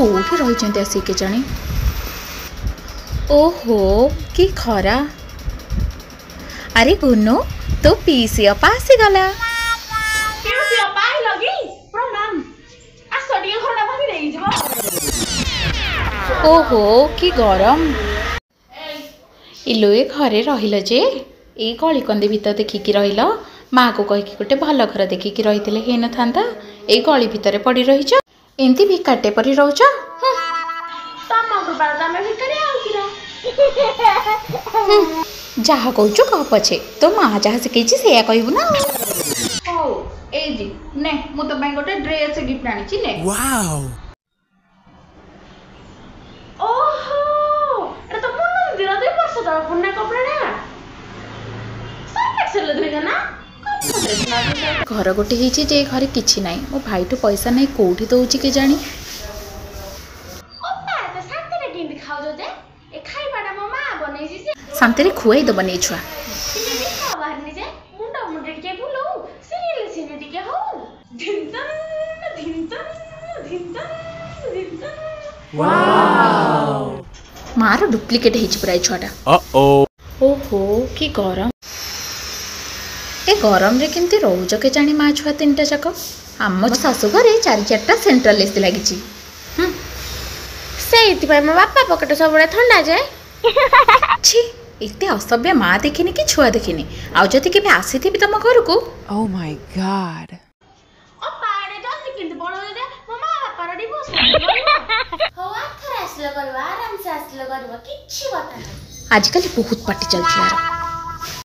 कोठी रही आसी के जानी। ओहो कि खरा। अरे गुनो तो पीसी अपा आसी गला। ओहो कि गरम। इलो ए घरे रहिल जे ए गली कंदी भीतर देखिकी रहिल। माँ को कहीकि गोटे भल घर देखिकी रही हे न था। ए गली भितर पड़ी रहीच एमती भिकाटे परी रोच। जहा कहूँ कह पछे तो माँ जहाँ शिखी से कहबू ना। ने मु तो गोटे ड्रेस गिफ्ट आनी ने। वाओ ओहो एटा तो मुन्ना दिरा 2 वर्ष तळ पुन्ना कपड़ा ना घर गोटे ही जे घरे किछि नाई मो भाई तो पैसा नहीं कोठी दउची के जानी। शांति खुआई दब नहीं छुआ। मार डुप्लिकेट हो छुआटा। ओहो कि गरम। ए गरम रे केमती रोज के जानी माँ छुआ 3टा जाक। आम शाशु घरे 4-4टा सेंट्रल एसी लगी। से मो बापा पकेट सब ठंडा जाए। छी एते असभ्य माँ देखिनी कि छुआ देखिनी। आउ जदि केबे आसीथिबि तम घर को। Oh my God. ओ पाड़े जल्दी किंतु बड़ हो दे मो माँ बापा रे डिवोर्स हो आखर आसलो करवा आराम से आसलो करवा किछि बता। आजकल बहुत पार्टी चलछि यार।